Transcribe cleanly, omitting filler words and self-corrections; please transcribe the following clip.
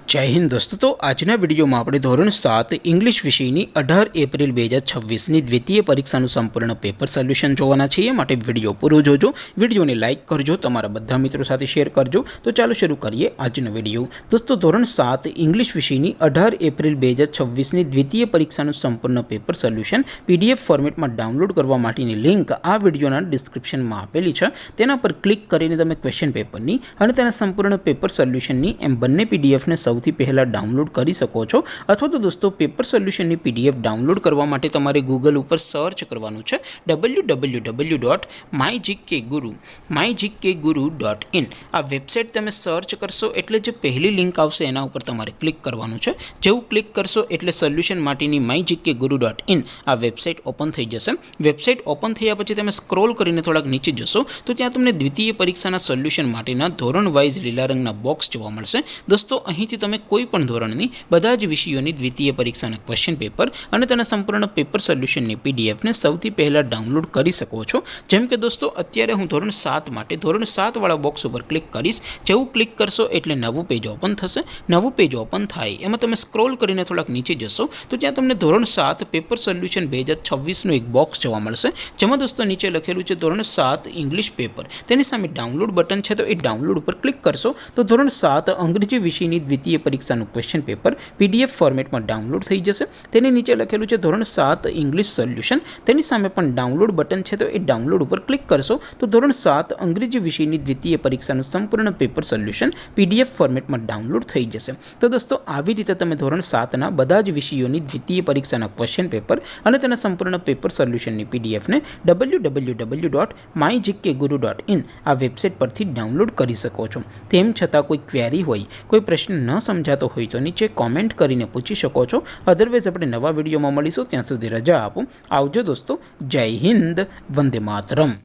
जय हिंद दोस्तों। तो आजना विडियो में આપણે ધોરણ 7 ઇંગ્લિશ વિષયની 18 એપ્રિલ 2026ની દ્વિતીય પરીક્ષાનું સંપૂર્ણ પેપર સોલ્યુશન જોવાના છીએ। માટે વિડિયો પૂરો જોજો, વિડિયોને લાઈક કરજો, તમારા બધા મિત્રો સાથે શેર કરજો। તો ચાલો શરૂ કરીએ આજનો વિડિયો। દોસ્તો ધોરણ 7 ઇંગ્લિશ વિષયની 18 એપ્રિલ 2026ની દ્વિતીય પરીક્ષાનું સંપૂર્ણ પેપર સોલ્યુશન પીડીએફ ફોર્મેટમાં ડાઉનલોડ કરવા માટેની લિંક આ વિડિયોના ડિસ્ક્રિપ્શનમાં આપેલી છે। તેના પર ક્લિક કરીને તમે ક્વેશ્ચન પેપરની અને તેના સંપૂર્ણ પેપર સોલ્યુશનની એમ બંને પીડીએફને સૌથી પહેલા डाउनलॉड कर सको छो। अथवा तो दोस्तों पेपर सोल्यूशन पीडीएफ डाउनलॉड करवा माटे तमारे गूगल पर सर्च करवानुं छे www.mygkguru.in। आ वेबसाइट तमे सर्च करशो एटले जे पहली लिंक आवशे एना उपर तमारे क्लिक करवानुं छे। जेवुं क्लिक करशो एटले सोल्यूशन माटेनी mygkguru.in आ वेबसाइट ओपन थई जशे। वेबसाइट ओपन थया पछी तमे स्क्रॉल करीने थोड़ाक नीचे जशो तो त्यां तमने द्वितीय परीक्षाना सोल्यूशन माटेना धोरण वाइज लीला रंगना बॉक्स जोवा मळशे। दोस्तों અહીંથી તમે કોઈ પણ ધોરણની બધા જ વિષયોની દ્વિતીય પરીક્ષાના ક્વેશ્ચન પેપર અને તેના સંપૂર્ણ પેપર સોલ્યુશનની પીડીએફને સૌથી પહેલા ડાઉનલોડ કરી શકો છો। જેમ કે દોસ્તો અત્યારે હું ધોરણ 7 માટે ધોરણ 7 વાળા બોક્સ ઉપર ક્લિક કરીશ। જેવું ક્લિક કરશો એટલે નવું પેજ ઓપન થશે। નવું પેજ ઓપન થાય એમાં તમે સ્ક્રોલ કરીને થોડાક નીચે જશો તો ત્યાં તમને ધોરણ 7 પેપર સોલ્યુશન 2026નું એક બોક્સ જોવા મળશે। જેમાં દોસ્તો નીચે લખેલું છે ધોરણ 7 ઇંગ્લિશ પેપર। તેની સામે ડાઉનલોડ બટન છે, તો એ ડાઉનલોડ ઉપર ક્લિક કરશો તો ધોરણ 7 અંગ્રેજી વિષયની દ્વિતીય પરીક્ષાનું क्वेश्चन पेपर पीडीएफ फॉर्मेट में डाउनलॉड थई जशे। तेनी नीचे लखेलुं छे धोरण 7 इंग्लिश सोल्यूशन। तेनी सामे पण डाउनलॉड बटन छे, तो ए डाउनलॉड पर क्लिक करशो तो धोरण 7 अंग्रेजी विषयनी द्वितीय परीक्षाનું संपूर्ण पेपर सोल्यूशन पीडीएफ फॉर्मेट में डाउनलॉड थई जशे। तो दोस्तों આવી રીતે તમે ધોરણ 7 ના બધા જ વિષયોની દ્વિતીય પરીક્ષાના ક્વેશ્ચન પેપર અને તેના સંપૂર્ણ પેપર સોલ્યુશનની પીડીએફ ને www.mygkguru.in આ વેબસાઇટ પરથી ડાઉનલોડ કરી શકો છો। તેમ છતાં કોઈ ક્વેરી હોય, કોઈ પ્રશ્ન ન સમજાતો હોય તો નીચે कॉमेंट करीने पूछी शको छो। अदरवाइज अपने नवा विडियो में मळीशुं, त्यां सुधी रजा आपो। आवजो दोस्तों। जय हिंद, वंदे मातरम।